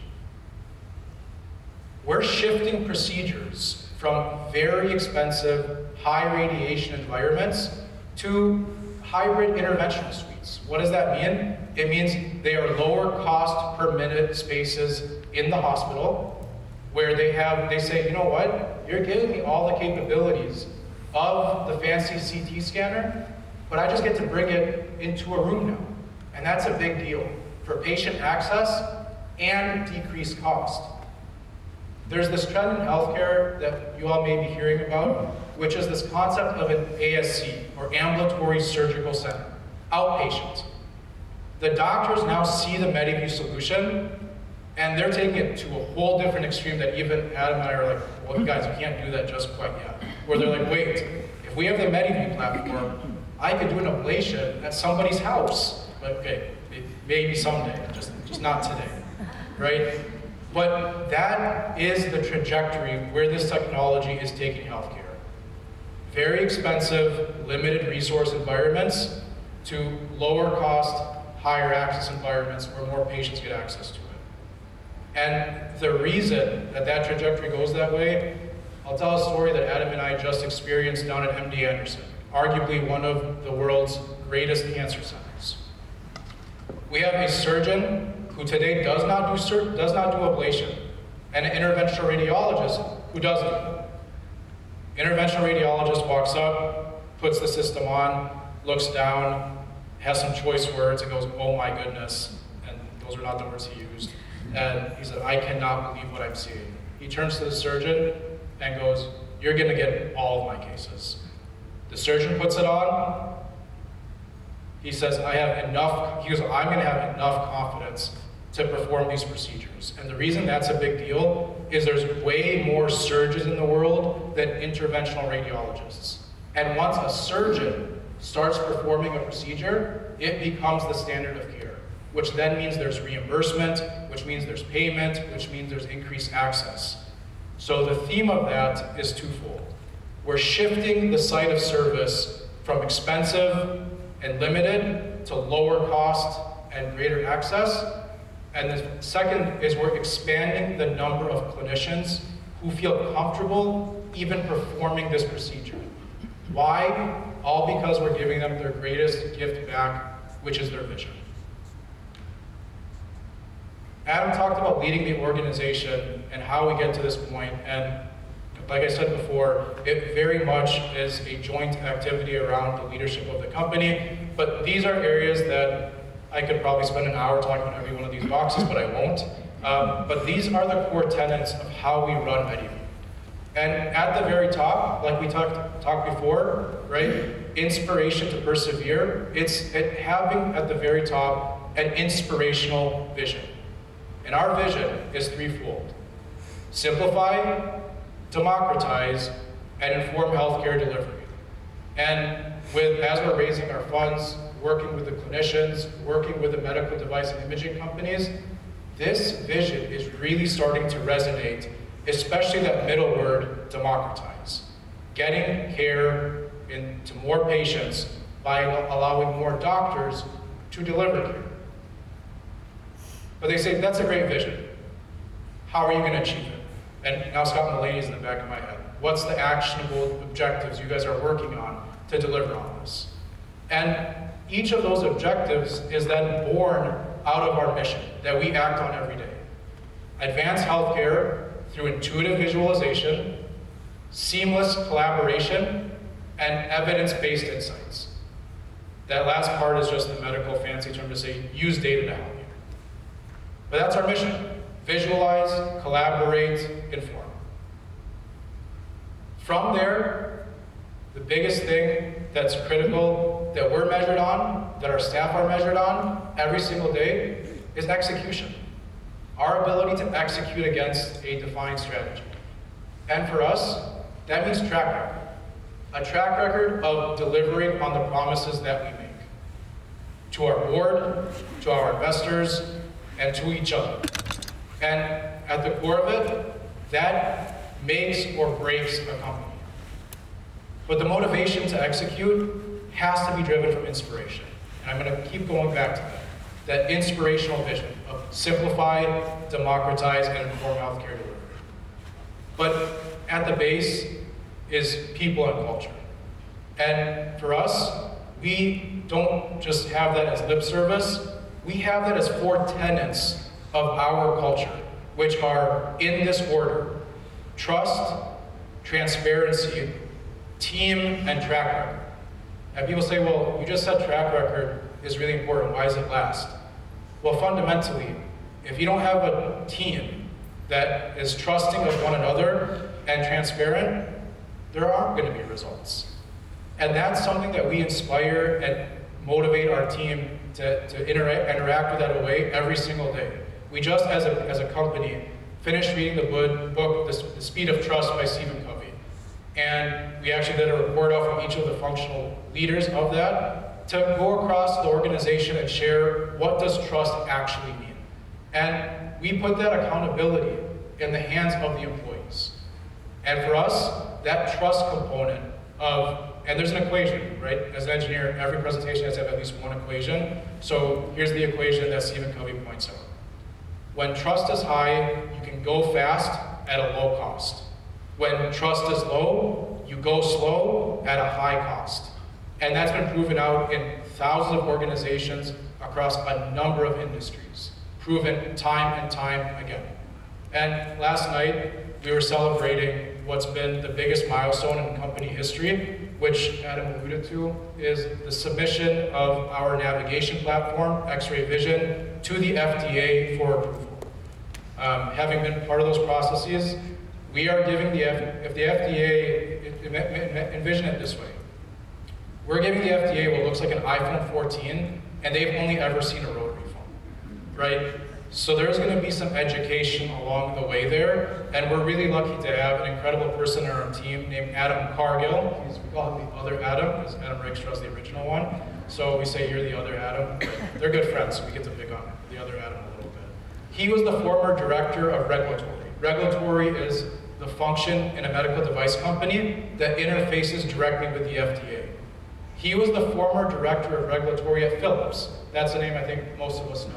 We're shifting procedures from very expensive, high radiation environments to hybrid interventional suites. What does that mean? It means they are lower cost per minute spaces in the hospital where they say, you know what, you're giving me all the capabilities of the fancy CT scanner, but I just get to bring it into a room now. And that's a big deal for patient access and decreased cost. There's this trend in healthcare that you all may be hearing about, which is this concept of an ASC, or ambulatory surgical center, outpatient. The doctors now see the MediView solution, and they're taking it to a whole different extreme that even Adam and I are like, well, you guys, you can't do that just quite yet. Where they're like, wait, if If we have the MediView platform, I could do an ablation at somebody's house. Okay, maybe someday, just not today, right? But that is the trajectory where this technology is taking healthcare. Very expensive, limited resource environments to lower cost, higher access environments where more patients get access to it. And the reason that that trajectory goes that way, I'll tell a story that Adam and I just experienced down at MD Anderson, arguably one of the world's greatest cancer centers. We have a surgeon who today does not do ablation, and an interventional radiologist who does it. Interventional radiologist walks up, puts the system on, looks down, has some choice words, and goes, "Oh my goodness," and those are not the words he used. And he said, "I cannot believe what I'm seeing." He turns to the surgeon and goes, "You're gonna get all of my cases." The surgeon puts it on. He says, "I have enough," he goes, "I'm gonna have enough confidence to perform these procedures." And the reason that's a big deal is there's way more surgeons in the world than interventional radiologists. And once a surgeon starts performing a procedure, it becomes the standard of care, which then means there's reimbursement, which means there's payment, which means there's increased access. So the theme of that is twofold. We're shifting the site of service from expensive and limited to lower cost and greater access. And the second is we're expanding the number of clinicians who feel comfortable even performing this procedure. Why? All because we're giving them their greatest gift back, which is their vision. Adam talked about leading the organization and how we get to this point, and like I said before, it very much is a joint activity around the leadership of the company, but these are areas that I could probably spend an hour talking about every one of these boxes, but I won't. But these are the core tenets of how we run MediView. And at the very top, like we talked before, right? Inspiration to persevere. It's having at the very top an inspirational vision. And our vision is threefold: simplify, democratize, and inform healthcare delivery. And as we're raising our funds, working with the clinicians, working with the medical device and imaging companies, this vision is really starting to resonate, especially that middle word, democratize. Getting care into more patients by allowing more doctors to deliver care. But they say, that's a great vision. How are you going to achieve it? And now Scott Mulaney is in the back of my head. What's the actionable objectives you guys are working on to deliver on this? And each of those objectives is then born out of our mission that we act on every day. Advance healthcare through intuitive visualization, seamless collaboration, and evidence-based insights. That last part is just the medical fancy term to say, use data to help you. But that's our mission. Visualize, collaborate, inform. From there, the biggest thing that's critical that we're measured on, that our staff are measured on every single day, is execution. Our ability to execute against a defined strategy. And for us, that means track record. A track record of delivering on the promises that we make. To our board, to our investors, and to each other. And at the core of it, that makes or breaks a company. But the motivation to execute has to be driven from inspiration. And I'm going to keep going back to that inspirational vision of simplify, democratize, and inform healthcare delivery. But at the base is people and culture. And for us, we don't just have that as lip service, we have that as 4 tenets of our culture, which are in this order: trust, transparency, team, and track record. And people say, well, you just said track record is really important, why does it last? Well, fundamentally, if you don't have a team that is trusting of one another and transparent, there aren't going to be results. And that's something that we inspire and motivate our team to interact with that way every single day. We just, as a company, finished reading the book, The Speed of Trust by Stephen Covey. And we actually did a report out from each of the functional leaders of that to go across the organization and share what does trust actually mean. And we put that accountability in the hands of the employees. And for us, that trust component of, and there's an equation, right? As an engineer, every presentation has to have at least one equation. So here's the equation that Stephen Covey points out. When trust is high, you can go fast at a low cost. When trust is low, you go slow at a high cost. And that's been proven out in thousands of organizations across a number of industries. Proven time and time again. And last night, we were celebrating what's been the biggest milestone in company history, which Adam alluded to, is the submission of our navigation platform, X-Ray Vision, to the FDA for approval. Having been part of those processes, we are giving if the FDA, envision it this way, we're giving the FDA what looks like an iPhone 14, and they've only ever seen a rotary phone, right? So there's going to be some education along the way there, and we're really lucky to have an incredible person on our team named Adam Cargill. We call him the other Adam, because Adam Rakestraw is the original one. So we say you're the other Adam. They're good friends, so we get to pick on the other Adam a little bit. He was the former director of regulatory. Regulatory is the function in a medical device company that interfaces directly with the FDA. He was the former director of regulatory at Philips. That's a name I think most of us know.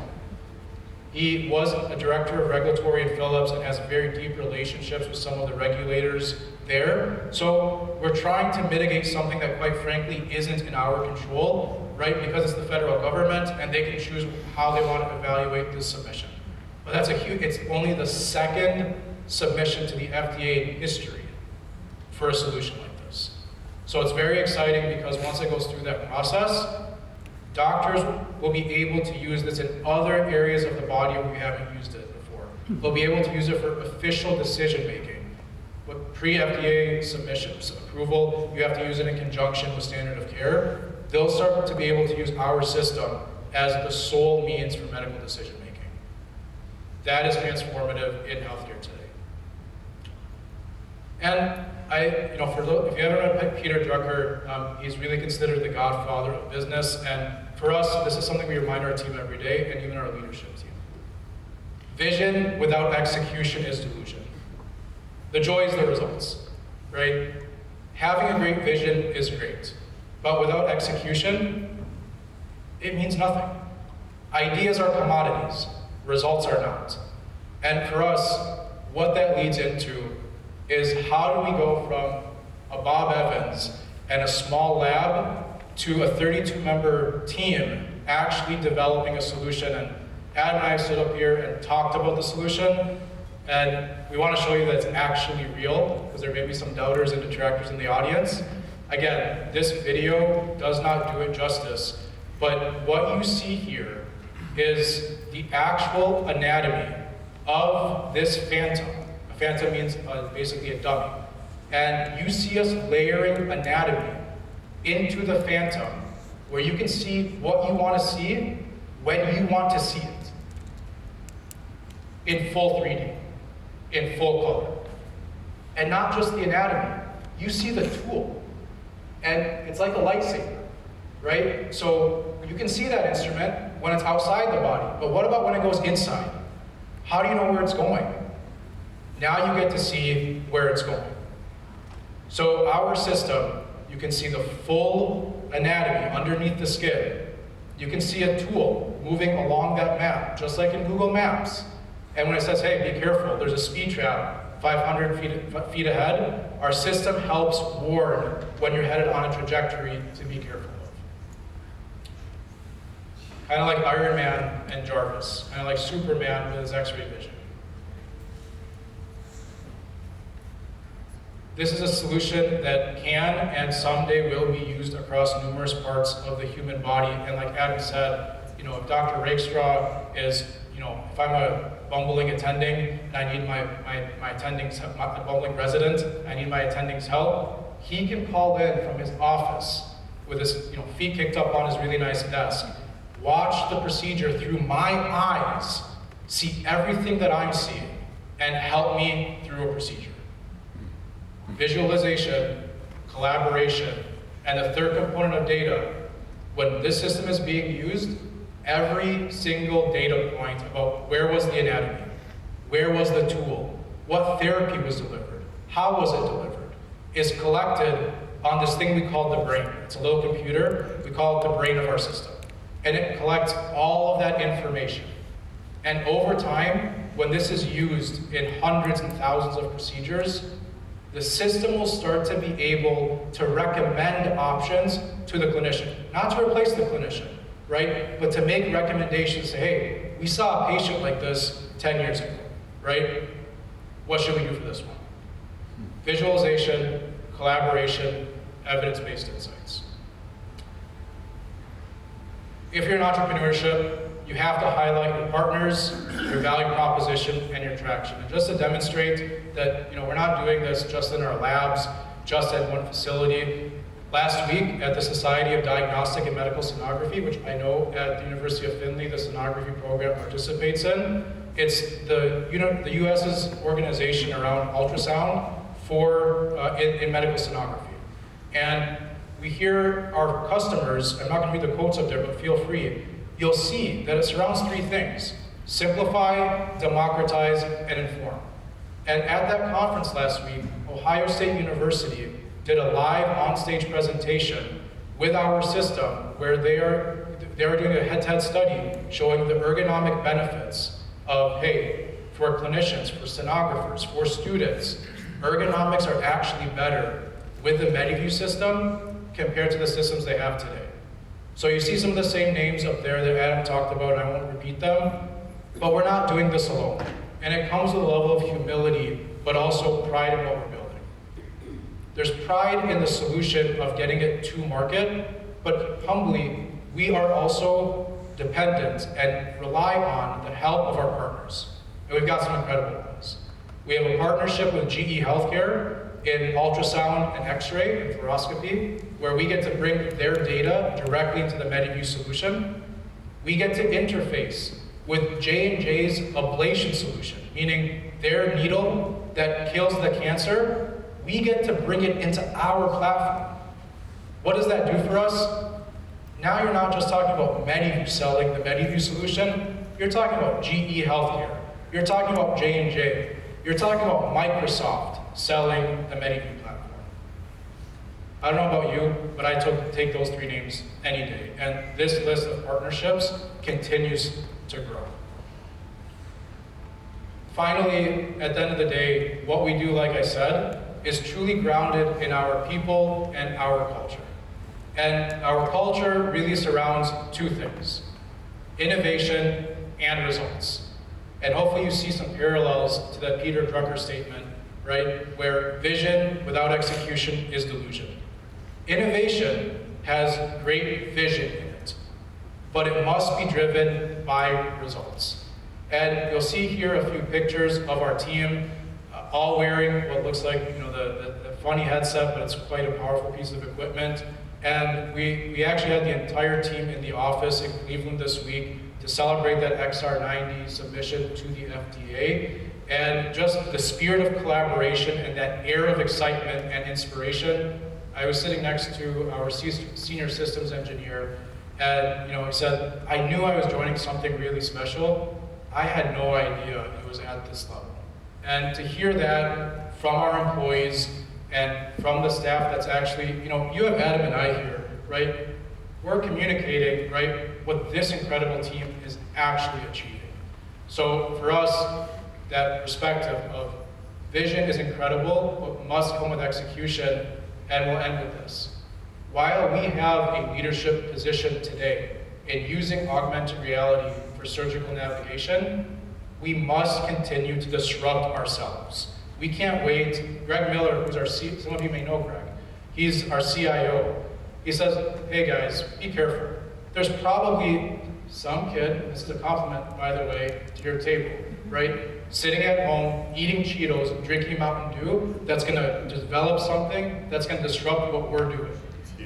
He was a director of regulatory at Philips and has very deep relationships with some of the regulators there. So we're trying to mitigate something that quite frankly isn't in our control, right? Because it's the federal government and they can choose how they want to evaluate this submission. But that's it's only the second submission to the FDA in history for a solution like this. So it's very exciting because once it goes through that process, doctors will be able to use this in other areas of the body where we haven't used it before. They'll be able to use it for official decision making. With pre-FDA submissions, approval, you have to use it in conjunction with standard of care. They'll start to be able to use our system as the sole means for medical decision making. That is transformative in healthcare today. And if you haven't read Peter Drucker, he's really considered the godfather of business. And for us, this is something we remind our team every day, and even our leadership team. Vision without execution is delusion. The joy is the results, right? Having a great vision is great, but without execution, it means nothing. Ideas are commodities, results are not. And for us, what that leads into is how do we go from a Bob Evans and a small lab to a 32-member team actually developing a solution. And Adam and I stood up here and talked about the solution, and we want to show you that it's actually real, because there may be some doubters and detractors in the audience. Again, this video does not do it justice, but what you see here is the actual anatomy of this phantom. A phantom means basically a dummy. And you see us layering anatomy into the phantom, where you can see what you want to see when you want to see it. In full 3D, in full color. And not just the anatomy, you see the tool. And it's like a lightsaber, right? So you can see that instrument when it's outside the body, but what about when it goes inside? How do you know where it's going? Now you get to see where it's going. So our system, you can see the full anatomy underneath the skin. You can see a tool moving along that map, just like in Google Maps. And when it says, hey, be careful, there's a speed trap 500 feet ahead, our system helps warn when you're headed on a trajectory to be careful of. Kind of like Iron Man and Jarvis, kind of like Superman with his X-ray vision. This is a solution that can and someday will be used across numerous parts of the human body. And like Adam said, if Dr. Rakestraw is, if I'm a bumbling attending and I need my attending's, a bumbling resident, I need my attending's help, he can call in from his office with his feet kicked up on his really nice desk, watch the procedure through my eyes, see everything that I'm seeing, and help me through a procedure. visualization, collaboration, and the third component of data. When this system is being used, every single data point about where was the anatomy, where was the tool, what therapy was delivered, how was it delivered, is collected on this thing we call the brain. It's a little computer, we call it the brain of our system. And it collects all of that information. And over time, when this is used in hundreds and thousands of procedures, the system will start to be able to recommend options to the clinician. Not to replace the clinician, right? But to make recommendations, say, hey, we saw a patient like this 10 years ago, right? What should we do for this one? Visualization, collaboration, evidence-based insights. If you're in entrepreneurship, you have to highlight your partners, your value proposition, and your traction. And just to demonstrate that we're not doing this just in our labs, just at one facility. Last week at the Society of Diagnostic and Medical Sonography, which I know at the University of Findlay the sonography program participates in, it's the US's organization around ultrasound for in medical sonography. And we hear our customers, I'm not going to read the quotes up there, but feel free. You'll see that it surrounds three things: simplify, democratize, and inform. And at that conference last week, Ohio State University did a live on-stage presentation with our system where they are doing a head-to-head study showing the ergonomic benefits of, hey, for clinicians, for sonographers, for students, ergonomics are actually better with the MediView system compared to the systems they have today. So you see some of the same names up there that Adam talked about, and I won't repeat them, but we're not doing this alone. And it comes with a level of humility, but also pride in what we're building. There's pride in the solution of getting it to market, but humbly, we are also dependent and rely on the help of our partners. And we've got some incredible ones. We have a partnership with GE Healthcare in ultrasound and x-ray and fluoroscopy, where we get to bring their data directly into the MediView solution. We get to interface with J&J's ablation solution, meaning their needle that kills the cancer, we get to bring it into our platform. What does that do for us? Now you're not just talking about MediView selling the MediView solution, you're talking about GE Healthcare, you're talking about J&J, you're talking about Microsoft selling the MediView platform. I don't know about you, but I take those three names any day. And this list of partnerships continues to grow. Finally, at the end of the day, what we do, like I said, is truly grounded in our people and our culture. And our culture really surrounds two things: innovation and results. And hopefully you see some parallels to that Peter Drucker statement, right? Where vision without execution is delusion. Innovation has great vision in it, but it must be driven by results. And you'll see here a few pictures of our team, all wearing what looks like the funny headset, but it's quite a powerful piece of equipment. And we actually had the entire team in the office in Cleveland this week to celebrate that XR90 submission to the FDA. And just the spirit of collaboration and that air of excitement and inspiration. I was sitting next to our senior systems engineer, and he said, I knew I was joining something really special. I had no idea it was at this level. And to hear that from our employees and from the staff that's actually, you have Adam and I here, right? We're communicating, right, what this incredible team is actually achieving. So for us, that perspective of vision is incredible, but must come with execution, and we'll end with this. While we have a leadership position today in using augmented reality for surgical navigation, we must continue to disrupt ourselves. We can't wait. Greg Miller, who's some of you may know Greg, he's our CIO. He says, hey guys, be careful. There's probably some kid, this is a compliment, by the way, to your table, right? Sitting at home, eating Cheetos, drinking Mountain Dew, that's gonna develop something that's gonna disrupt what we're doing.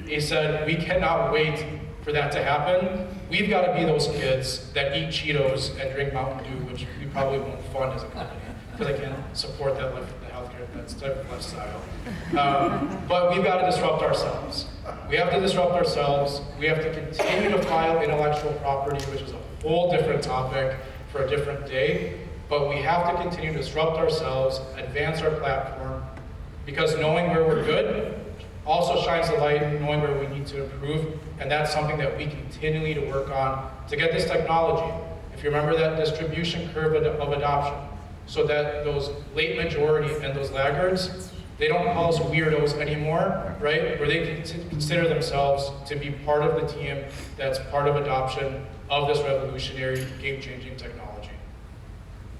He said, we cannot wait for that to happen. We've gotta be those kids that eat Cheetos and drink Mountain Dew, which we probably won't fund as a company, because I can't support that the healthcare, that's type of lifestyle. But we've got to disrupt ourselves. We have to disrupt ourselves. We have to continue to file intellectual property, which is a whole different topic for a different day. But we have to continue to disrupt ourselves, advance our platform, because knowing where we're good also shines the light, knowing where we need to improve, and that's something that we continually to work on to get this technology. If you remember that distribution curve of adoption, so that those late majority and those laggards, they don't call us weirdos anymore, right? Where they can consider themselves to be part of the team that's part of adoption of this revolutionary, game-changing technology.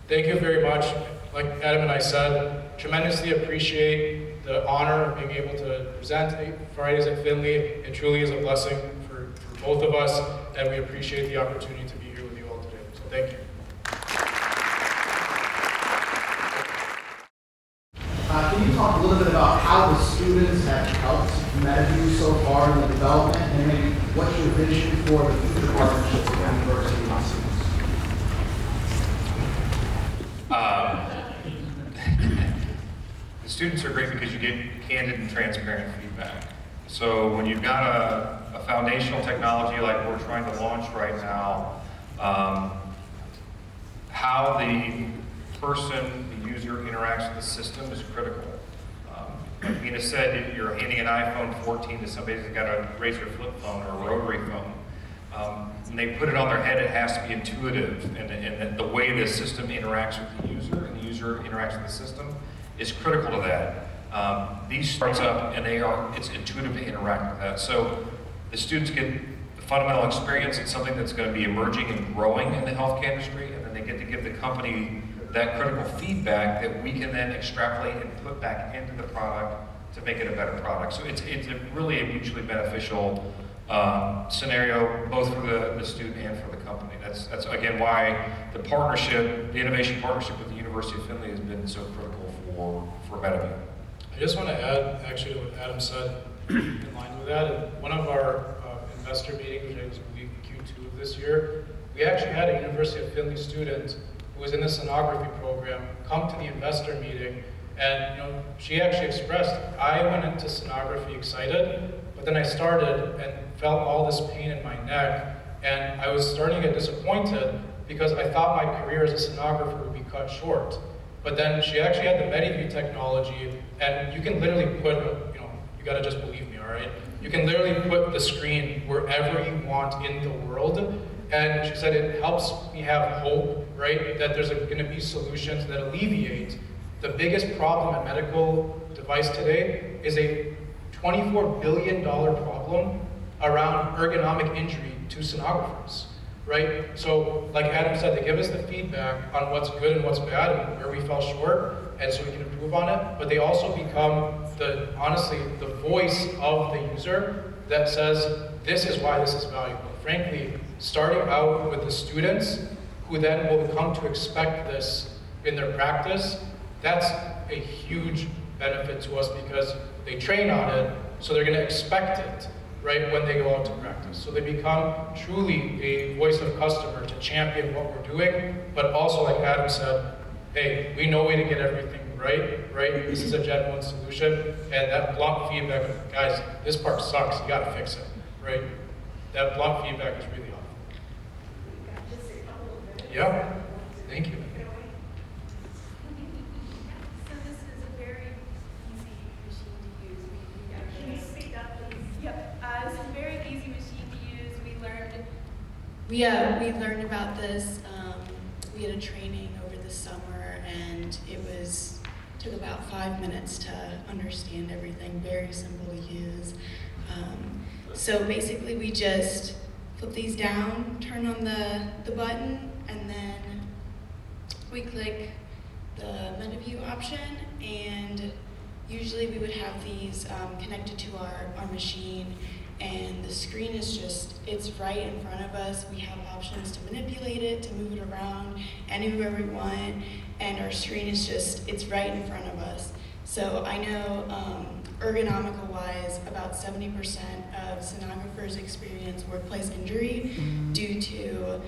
Thank you very much. Like Adam and I said, tremendously appreciate the honor of being able to present Fridays at Findlay. It truly is a blessing for both of us, and we appreciate the opportunity to be here with you all today. So thank you. Can you talk a little bit about how the students have helped MediView so far in the development, and maybe what's your vision for the future partnership with the university and students? The students are great because you get candid and transparent feedback. So when you've got a foundational technology like we're trying to launch right now, how the person, the user interacts with the system is critical. Like Nina said, you're handing an iPhone 14 to somebody that's got a Razr flip phone or a rotary phone. And they put it on their head, it has to be intuitive, and the way the system interacts with the user and the user interacts with the system is critical to that. These starts up and it's intuitive to interact with that. So the students get the fundamental experience. It's something that's going to be emerging and growing in the healthcare industry, and then they get to give the company that critical feedback that we can then extrapolate and put back into the product to make it a better product. So it's really a mutually beneficial scenario, both for the student and for the company. That's again why the partnership, the innovation partnership with the University of Findlay has been so critical for MediView. I just want to add, actually, to what Adam said, in line with that. In one of our investor meetings, which was Q2 of this year, we actually had a University of Findlay student who was in the sonography program come to the investor meeting, and she actually expressed, I went into sonography excited, but then I started and felt all this pain in my neck, and I was starting to get disappointed because I thought my career as a sonographer would be cut short. But then she actually had the MediView technology, and you can literally put, you gotta just believe me, all right? You can literally put the screen wherever you want in the world, and she said it helps me have hope, right? That there's gonna be solutions that alleviate. The biggest problem in medical device today is a $24 billion problem around ergonomic injury to sonographers. Right? So, like Adam said, they give us the feedback on what's good and what's bad and where we fell short, and so we can improve on it. But they also become honestly, the voice of the user that says, this is why this is valuable. Frankly, starting out with the students who then will come to expect this in their practice, that's a huge benefit to us because they train on it, so they're going to expect it. Right, when they go out to practice. So they become truly a voice of customer to champion what we're doing, but also like Adam said, hey, we know way to get everything right? This is a genuine solution, and that blunt feedback of, guys, this part sucks, you gotta fix it, right? That blunt feedback is really helpful. Yeah, thank you. We learned about this. We had a training over the summer, and it took about 5 minutes to understand everything. Very simple to use. So basically, we just flip these down, turn on the button, and then we click the MediView option. And usually, we would have these connected to our machine. And the screen is it's right in front of us. We have options to manipulate it, to move it around anywhere we want, and our screen is it's right in front of us. So I know ergonomical-wise, about 70% of sonographers experience workplace injury due to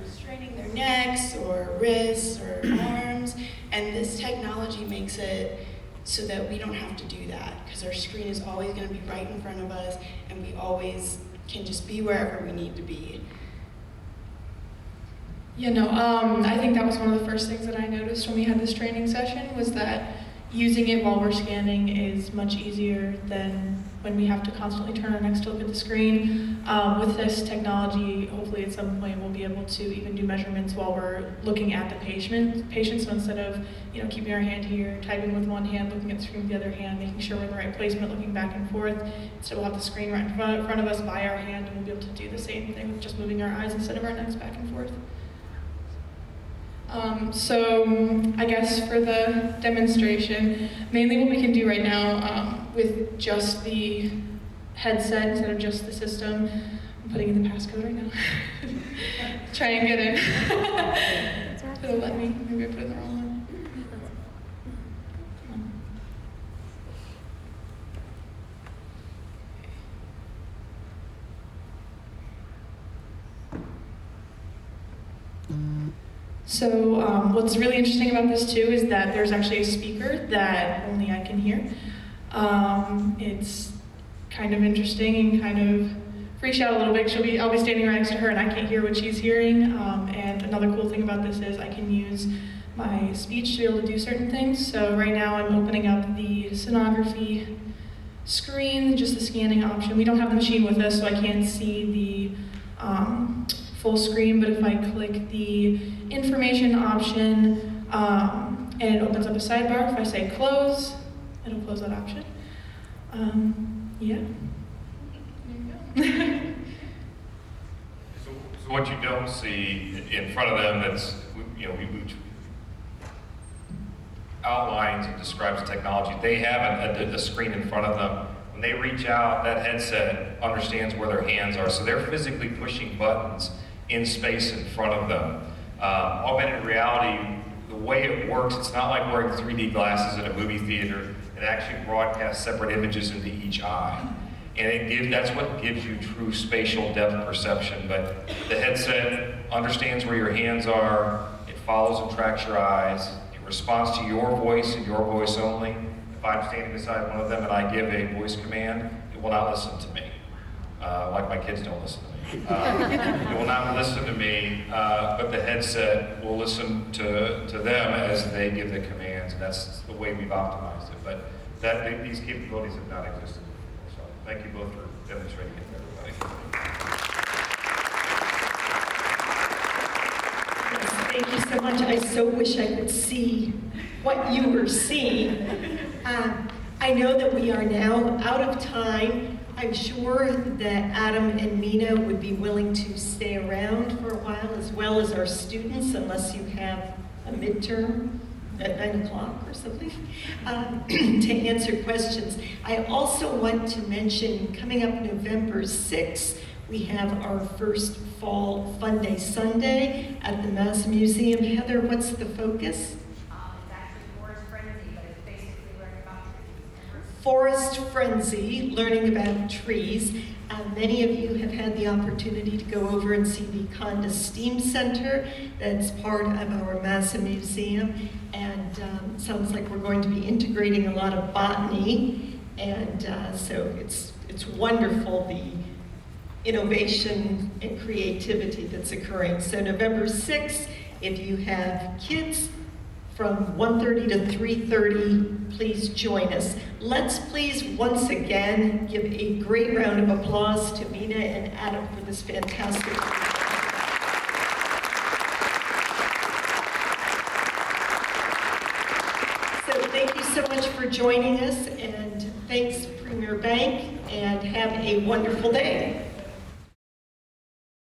straining their necks or wrists or arms, and this technology makes it so that we don't have to do that, because our screen is always going to be right in front of us, and we always can just be wherever we need to be. Yeah, no, I think that was one of the first things that I noticed when we had this training session, was that using it while we're scanning is much easier than when we have to constantly turn our necks to look at the screen. With this technology, hopefully at some point we'll be able to even do measurements while we're looking at the patient. So instead of keeping our hand here, typing with one hand, looking at the screen with the other hand, making sure we're in the right placement, looking back and forth, instead we'll have the screen right in front of us by our hand, and we'll be able to do the same thing with just moving our eyes instead of our necks back and forth. So I guess for the demonstration, mainly what we can do right now with just the headset instead of just the system, I'm putting in the passcode right now. Try and get in. It'll let me, maybe I put in the wrong one. So what's really interesting about this too is that there's actually a speaker that only I can hear. It's kind of interesting and kind of freaks out a little bit. I'll be standing right next to her and I can't hear what she's hearing. And another cool thing about this is I can use my speech to be able to do certain things. So right now I'm opening up the sonography screen, just the scanning option. We don't have the machine with us, so I can't see the full screen, but if I click the information option and it opens up a sidebar, if I say close, it'll close that option. Yeah. There you go. So what you don't see in front of them, that's, we outlines and describes the technology. They have a screen in front of them. When they reach out, that headset understands where their hands are, so they're physically pushing buttons in space in front of them. Augmented reality, the way it works, it's not like wearing 3D glasses in a movie theater. It actually broadcasts separate images into each eye. And that's what gives you true spatial depth perception. But the headset understands where your hands are, it follows and tracks your eyes, it responds to your voice and your voice only. If I'm standing beside one of them and I give a voice command, it will not listen to me. Like my kids don't listen to me. It will not listen to me, but the headset will listen to them as they give the commands, and that's the way we've optimized it. But these capabilities have not existed before, so thank you both for demonstrating it to everybody. Yes, thank you so much. I so wish I could see what you were seeing. I know that we are now out of time. I'm sure that Adam and Mina would be willing to stay around for a while, as well as our students, unless you have a midterm at 9 o'clock or something, to answer questions. I also want to mention, coming up November 6th, we have our first fall Fun Day Sunday at the Mass Museum. Heather, what's the focus? It's actually Forest Frenzy, but it's basically learning about trees. Forest Frenzy, learning about trees. Many of you have had the opportunity to go over and see the Conda Steam Center. That's part of our Massa Museum. And sounds like we're going to be integrating a lot of botany. And so it's wonderful, the innovation and creativity that's occurring. So November 6th, if you have kids, from 1:30 to 3:30, please join us. Let's please once again give a great round of applause to Mina and Adam for this fantastic work. So thank you so much for joining us, and thanks Premier Bank, and have a wonderful day.